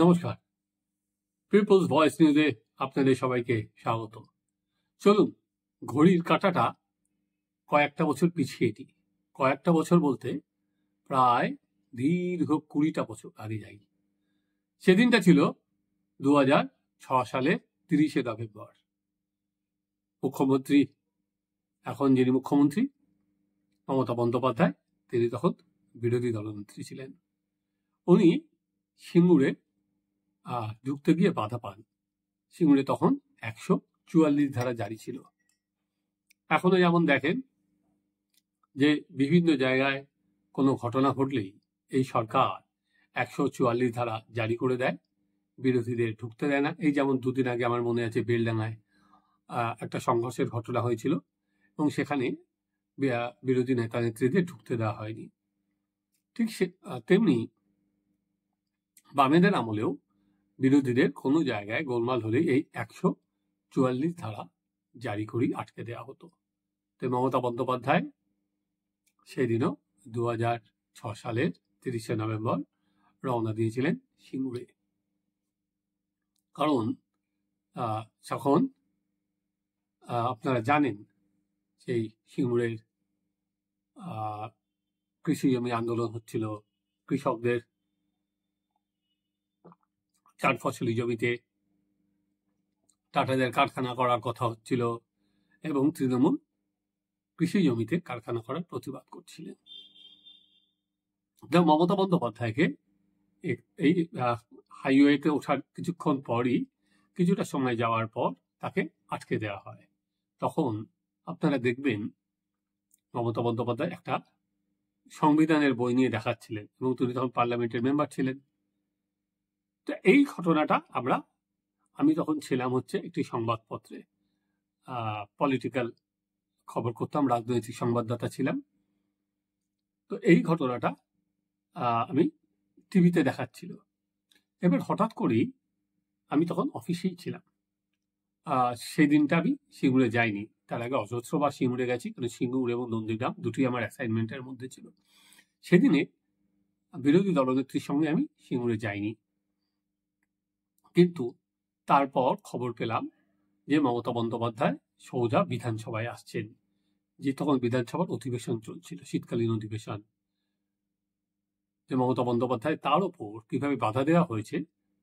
নমস্কার, people's voice নিউজে আপনাদের সবাইকে স্বাগত। চলুন ঘড়ির কাঁটাটা কয়েকটা বছর পিছিয়ে দিই। কয়েকটা বছর বলতে প্রায় দীর্ঘ 20টা বছর আগে যাই। সেদিনটা ছিল 2006 সালের 30শে নভেম্বর। মুখ্যমন্ত্রী, এখন যিনি মুখ্যমন্ত্রী মমতা বন্দ্যোপাধ্যায়, তিনি তখন বিরোধী দলনেত্রী ছিলেন। উনি সিঙ্গুরে ঢুকতে গিয়ে বাধা পান। সিঙ্গুরে তখন 144 ধারা জারি ছিল। এখনো যেমন দেখেন যে বিভিন্ন জায়গায় কোনো ঘটনা ঘটলেই এই সরকার 144 ধারা জারি করে দেয়, বিরোধীদের ঢুকতে দেয় না। এই যেমন দুদিন আগে আমার মনে আছে বেলডাঙায় একটা সংঘর্ষের ঘটনা হয়েছিল এবং সেখানে বিরোধী নেতা নেত্রীদের ঢুকতে দেওয়া হয়নি। ঠিক তেমনি বামেদের আমলেও বিরোধীদের কোনো জায়গায় গোলমাল হলেই এই 144 ধারা জারি করেই আটকে দেওয়া হতো। তো মমতা বন্দ্যোপাধ্যায় সেদিনও 2006 সালের 30শে নভেম্বর রওনা দিয়েছিলেন সিঙ্গুরে। কারণ তখন আপনারা জানেন সেই সিঙ্গুরের কৃষি জমি আন্দোলন হচ্ছিল, কৃষকদের 4 ফসলি জমিতে টাটাদের কারখানা করার কথা হচ্ছিল এবং তৃণমূল কৃষি জমিতে কারখানা করার প্রতিবাদ করছিলেন। মমতা বন্দ্যোপাধ্যায়কে এই হাইওয়েতে ওঠার কিছুক্ষণ পরই, কিছুটা সময় যাওয়ার পর তাকে আটকে দেওয়া হয়। তখন আপনারা দেখবেন মমতা বন্দ্যোপাধ্যায় একটা সংবিধানের বই নিয়ে দেখাচ্ছিলেন এবং তিনি তখন পার্লামেন্টের মেম্বার ছিলেন। তো এই ঘটনাটা আমি তখন ছিলাম হচ্ছে একটি সংবাদপত্রে, পলিটিক্যাল খবর করতাম, রাজনৈতিক সংবাদদাতা ছিলাম। তো এই ঘটনাটা আমি টিভিতে দেখাচ্ছিল। এবার হঠাৎ করেই আমি তখন অফিসেই ছিলাম। সেই দিনটা আমি সিঙ্গুরে যাইনি, তার আগে অজস্রবার সিঙ্গুরে গেছি, কিন্তু সিঙ্গুর এবং নন্দীগ্রাম দুটি আমার অ্যাসাইনমেন্টের মধ্যে ছিল। সেদিনে বিরোধী দলনেত্রীর সঙ্গে আমি সিঙ্গুরে যাইনি, কিন্তু তারপর খবর পেলাম যে মমতা বন্দ্যোপাধ্যায় সোজা বিধানসভায় আসছেন, যে তখন বিধানসভার অধিবেশন চলছিল, শীতকালীন অধিবেশন। যে মমতা বন্দ্যোপাধ্যায় তার ওপর কিভাবে বাধা দেওয়া হয়েছে,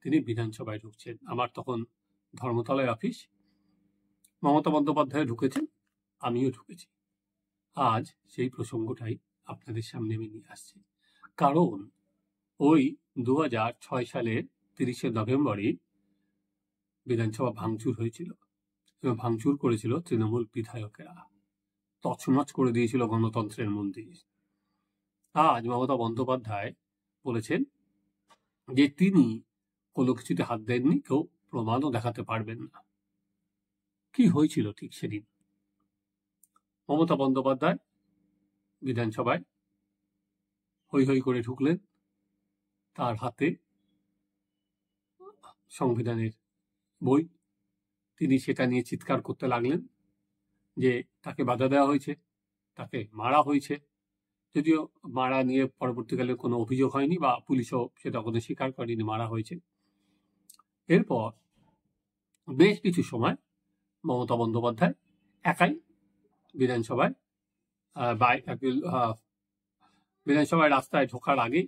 তিনি বিধানসভায় ঢুকছেন। আমার তখন ধর্মতলায় অফিস, মমতা বন্দ্যোপাধ্যায় ঢুকেছেন, আমিও ঢুকেছি। আজ সেই প্রসঙ্গটাই আপনাদের সামনে আমি নিয়ে আসছি। কারণ ওই 2006 সালের 30শে নভেম্বরে বিধানসভা ভাঙচুর হয়েছিল এবং ভাঙচুর করেছিল তৃণমূল বিধায়কেরা, তছনছ করে দিয়েছিল গণতন্ত্রের মন্দির। আজ মমতা বন্দ্যোপাধ্যায় বলেছেন যে তিনি কোনো কিছুতে হাত দেননি, কেউ প্রমাণও দেখাতে পারবেন না। কি হয়েছিল ঠিক সেদিন? মমতা বন্দ্যোপাধ্যায় বিধানসভায় হৈ হৈ করে ঢুকলেন, তার হাতে সংবিধানের বই, তিনি সেটা নিয়ে চিৎকার করতে লাগলেন যে তাকে বাধা দেওয়া হয়েছে, তাকে মারা হয়েছে। যদিও মারা নিয়ে পরবর্তীকালে কোনো অভিযোগ হয়নি বা পুলিশও সেটা কোনো স্বীকার করেনি, মারা হয়েছে। এরপর বেশ কিছু সময় মমতা বন্দ্যোপাধ্যায় একাই বিধানসভায় রাস্তায় ঢোকার আগে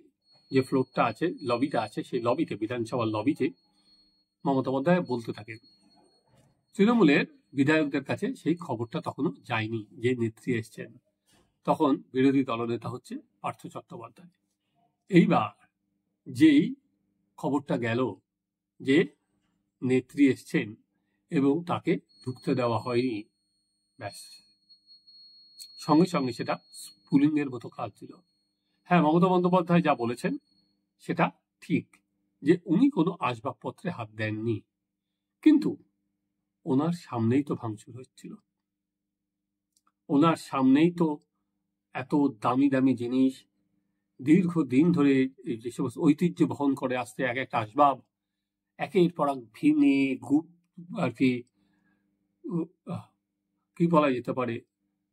যে ফ্লোরটা আছে, লবিটা আছে, সেই লবিতে, বিধানসভার লবিতে মমতা বন্দ্যোপাধ্যায় বলতে থাকেন। তৃণমূলের বিধায়কদের কাছে সেই খবরটা তখনও যায়নি যে নেত্রী এসছেন। তখন বিরোধী দলনেতা হচ্ছে পার্থ চট্টোপাধ্যায়। এইবার যেই খবরটা গেল যে নেত্রী এসছেন এবং তাকে ঢুকতে দেওয়া হয়নি, ব্যাস সঙ্গে সঙ্গে সেটা স্ফুলিঙ্গের মতো কাজ ছিল। হ্যাঁ, মমতা বন্দ্যোপাধ্যায় যা বলেছেন সেটা ঠিক, যে উনি কোনো আসবাবপত্রে হাত দেননি, কিন্তু ওনার সামনেই তো ভাঙচুর হচ্ছিল, ওনার সামনেই তো এত দামি দামি জিনিস, দীর্ঘদিন ধরে যে সমস্ত ঐতিহ্য বহন করে আসতে এক একটা আসবাব একের পর এক ভেঙে আর কি বলা যেতে পারে,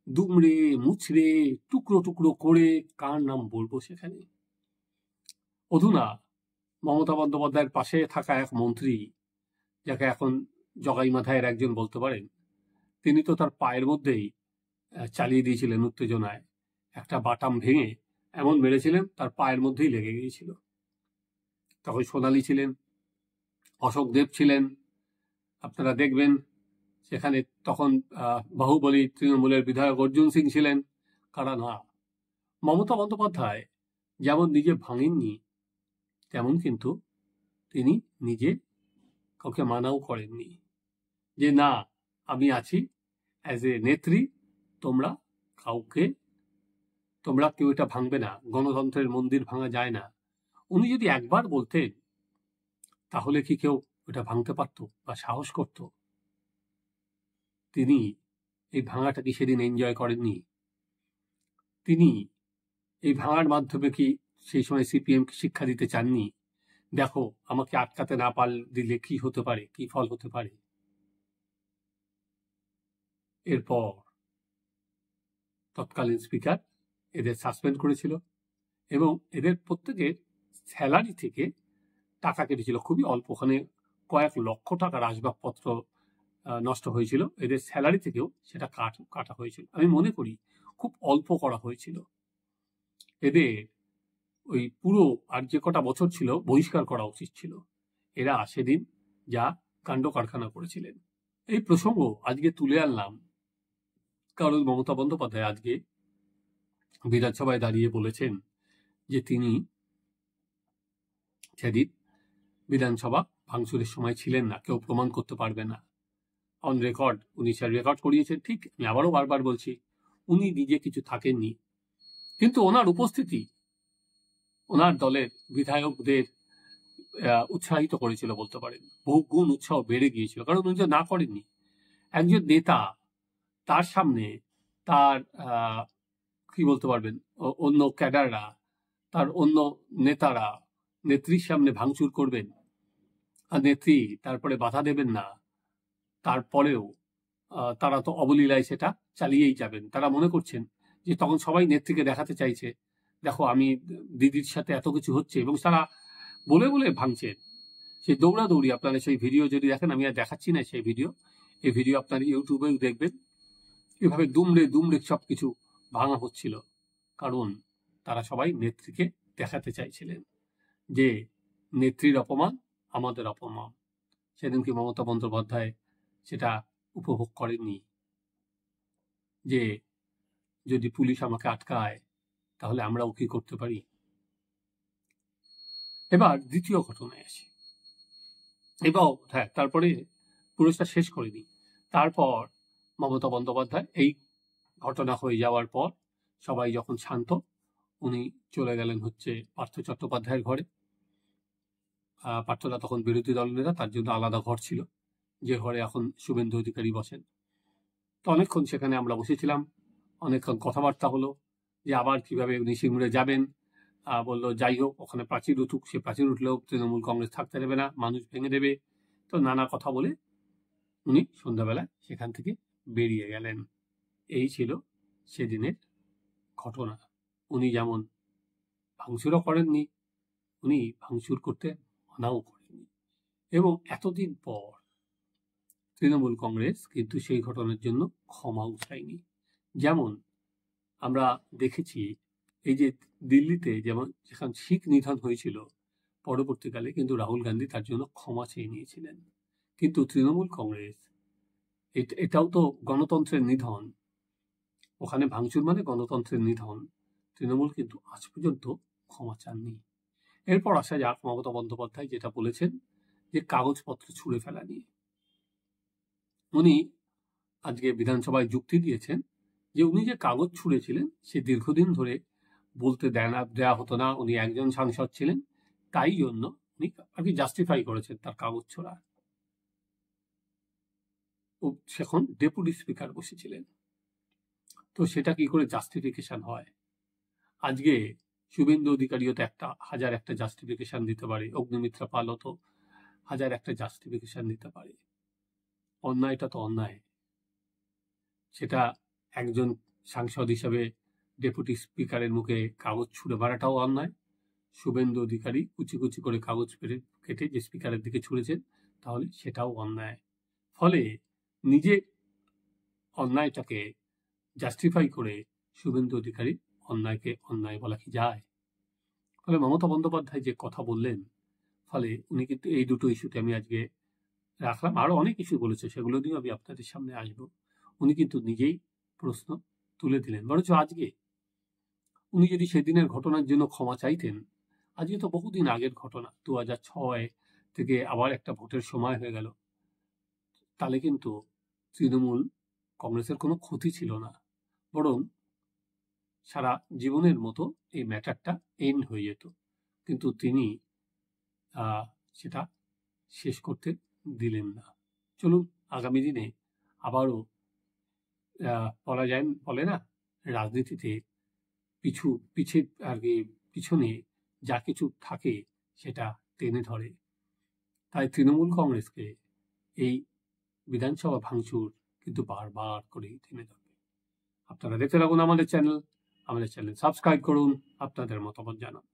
দুমড়ে মুচড়ে টুকরো টুকরো করে, কার নাম বলবো সেখানে। অধুনা মমতা বন্দ্যোপাধ্যায়ের পাশে থাকা এক মন্ত্রী, যাকে এখন জগাই মাথায়ের একজন বলতে পারেন, তিনি তো তার পায়ের মধ্যেই চালিয়ে দিয়েছিলেন উত্তেজনায়। একটা বাটাম ভেঙে এমন মেরেছিলেন তার পায়ের মধ্যেই লেগে গিয়েছিল। তখন সোনালী ছিলেন, অশোক দেব ছিলেন, আপনারা দেখবেন সেখানে তখন বাহুবলী তৃণমূলের বিধায়ক অর্জুন সিং ছিলেন। কারা না, মমতা বন্দ্যোপাধ্যায় যেমন নিজে ভাঙেননি, তেমন কিন্তু তিনি নিজে কাউকে মানাও করেননি যে না আমি আছি অ্যাজ এ নেত্রী, তোমরা কেউ এটা ভাঙবে না, গণতন্ত্রের মন্দির ভাঙা যায় না। উনি যদি একবার বলতেন তাহলে কি কেউ ওটা ভাঙতে পারত বা সাহস করত? তিনি এই ভাঙাটা কি সেদিন এনজয় করেননি? তিনি এই ভাঙার মাধ্যমে কি সেই সময় সিপিএম শিক্ষা দিতে চাননি? দেখো আমাকে আটকাতে না দিলে কি হতে পারে, কি ফল হতে পারে। এরপর তৎকালীন স্পিকার এদের সাসপেন্ড করেছিল এবং এদের প্রত্যেকের স্যালারি থেকে টাকা কেটেছিল, খুবই অল্প, ওখানে কয়েক লক্ষ টাকার আসবাবপত্র নষ্ট হয়েছিল, এদের স্যালারি থেকেও সেটা কাটা হয়েছিল। আমি মনে করি খুব অল্প করা হয়েছিল। এদের ওই পুরো আর যে কটা বছর ছিল বহিষ্কার করা উচিত ছিল। এরা সেদিন যা কাণ্ড কারখানা করেছিলেন। এই প্রসঙ্গ আজকে তুলে আনলাম কারণ মমতা বন্দ্যোপাধ্যায় আজকে বিধানসভায় দাঁড়িয়ে বলেছেন যে তিনি সেদিন বিধানসভা ভাঙচুরের সময় ছিলেন না, কেউ প্রমাণ করতে পারবে না। অন রেকর্ড উনি রেকর্ড করিয়েছেন। ঠিক, আমি আবারও বারবার বলছি, উনি নিজে কিছু থাকেননি, কিন্তু ওনার উপস্থিতি ওনার দলের বিধায়কদের উৎসাহিত করেছিল বলতে পারেন, বহু গুণ উৎসাহ বেড়ে গিয়েছিল, কারণ উনি তো না করেননি। একজন নেতা, তার সামনে তার কি বলতে পারবেন অন্য ক্যাডাররা, তার অন্য নেতারা নেত্রীর সামনে ভাঙচুর করবেন আর নেত্রী তারপরে বাধা দেবেন না, তারপরেও তারা তো অবলীলায় সেটা চালিয়েই যাবেন। তারা মনে করছেন যে তখন সবাই নেত্রীকে দেখাতে চাইছে, দেখো আমি দিদির সাথে এত কিছু হচ্ছে, এবং তারা বলে বলে ভাঙছেন। সেই দৌড়াদৌড়ি, আপনারা সেই ভিডিও যদি দেখেন, আমি আর দেখাচ্ছি না সেই ভিডিও, এই ভিডিও আপনারা ইউটিউবেও দেখবেন, এভাবে দুমড়ে দুমড়ে সবকিছু ভাঙা হচ্ছিল, কারণ তারা সবাই নেত্রীকে দেখাতে চাইছিলেন যে নেত্রীর অপমান আমাদের অপমান। সেদিনকে মমতা বন্দ্যোপাধ্যায় সেটা উপভোগ করেননি, যে যদি পুলিশ আমাকে আটকায় তাহলে আমরাও কি করতে পারি। এবার দ্বিতীয় ঘটনায় আসি। এবার হ্যাঁ, তারপরে পুরস্কার শেষ করিনি। তারপর মমতা বন্দ্যোপাধ্যায় এই ঘটনা হয়ে যাওয়ার পর সবাই যখন শান্ত, উনি চলে গেলেন হচ্ছে পার্থ চট্টোপাধ্যায়ের ঘরে। পার্থরা তখন বিরোধী দল নেতা, তার জন্য আলাদা ঘর ছিল, যে ঘরে এখন শুভেন্দু অধিকারী বসেন। তো অনেকক্ষণ সেখানে আমরা বসেছিলাম, অনেকক্ষণ কথাবার্তা হলো যে আবার কিভাবে উনি সিঙ্গুরে যাবেন। বললো যাই হোক, ওখানে প্রাচীর উঠুক, সে প্রাচীর উঠলেও তৃণমূল কংগ্রেস থাকতে দেবে না, মানুষ ভেঙে দেবে। তো নানা কথা বলে উনি সন্ধ্যাবেলায় সেখান থেকে বেরিয়ে গেলেন। এই ছিল সেদিনের ঘটনা। উনি যেমন ভাঙচুরও করেননি, উনি ভাঙচুর করতে মানাও করেননি। এবং এতদিন পর তৃণমূল কংগ্রেস কিন্তু সেই ঘটনার জন্য ক্ষমাও চায়নি। যেমন আমরা দেখেছি এই যে দিল্লিতে যেমন যেখানে শিখ নিধন হয়েছিল, পরবর্তীকালে কিন্তু রাহুল গান্ধী তার জন্য ক্ষমা চেয়ে নিয়েছিলেন। কিন্তু তৃণমূল কংগ্রেস, এটাও তো গণতন্ত্রের নিধন, ওখানে ভাঙচুর মানে গণতন্ত্রের নিধন। তৃণমূল কিন্তু আজ পর্যন্ত ক্ষমা চাননি। এরপর আসা যাক মমতা বন্দ্যোপাধ্যায় যেটা বলেছেন যে কাগজপত্র ছুঁড়ে ফেলা নিয়ে। উনি আজকে বিধানসভায় যুক্তি দিয়েছেন যে উনি যে কাগজ ছুঁড়েছিলেন সে দীর্ঘদিন ধরে বলতে দেয়া হতো না, উনি একজন সাংসদ ছিলেন, তাই জন্য উনি আর কি জাস্টিফাই করেছেন তার কাগজ ছোড়া। সেখন ডেপুটি স্পিকার বসেছিলেন, তো সেটা কি করে জাস্টিফিকেশন হয়? আজকে শুভেন্দু অধিকারীও তো একটা জাস্টিফিকেশন দিতে পারে, অগ্নিমিত্রা পালও তো একটা জাস্টিফিকেশন দিতে পারে। অন্যায়টা তো অন্যায়, সেটা একজন সাংসদ হিসেবে ডেপুটি স্পিকারের মুখে কাগজ ছুঁড়ে মারাটাও অন্যায়, শুভেন্দু অধিকারী কুচি কুচি করে কাগজ কেটে যে স্পিকারের দিকে ছুঁড়েছেন, তাহলে সেটাও অন্যায়। ফলে নিজে অন্যায়টাকে জাস্টিফাই করে শুভেন্দু অধিকারী অন্যায়কে অন্যায় বলা কি যায়? ফলে মমতা বন্দ্যোপাধ্যায় যে কথা বললেন, ফলে উনি কিন্তু এই দুটো ইস্যুতে আমি আজকে রাখলাম। আরো অনেক ইস্যু বলেছে, সেগুলো নিয়েও আমি আপনাদের সামনে আসবো। উনি কিন্তু নিজেই প্রশ্ন তুলে দিলেন। বরঞ্চ আজকে উনি যদি সেদিনের ঘটনার জন্য ক্ষমা চাইতেন, আজকে তো বহুদিন আগের ঘটনা, 2006 থেকে আবার একটা ভোটের সময় হয়ে গেল, তাহলে কিন্তু তৃণমূল কংগ্রেসের কোনো ক্ষতি ছিল না, বরং সারা জীবনের মতো এই ম্যাটারটা এন্ড হয়ে যেত। কিন্তু তিনি সেটা শেষ করতে দিলেন না। চলুন আগামী দিনে আবারও বলে না, রাজনীতিতে পিছনে যা কিছু থাকে সেটা টেনে ধরে। তাই তৃণমূল কংগ্রেসকে এই বিধানসভা ভাঙচুর কিন্তু বারবার করেই টেনে ধরবে। আপনারা দেখতে থাকুন আমাদের চ্যানেল সাবস্ক্রাইব করুন, আপনাদের মতামত জানান।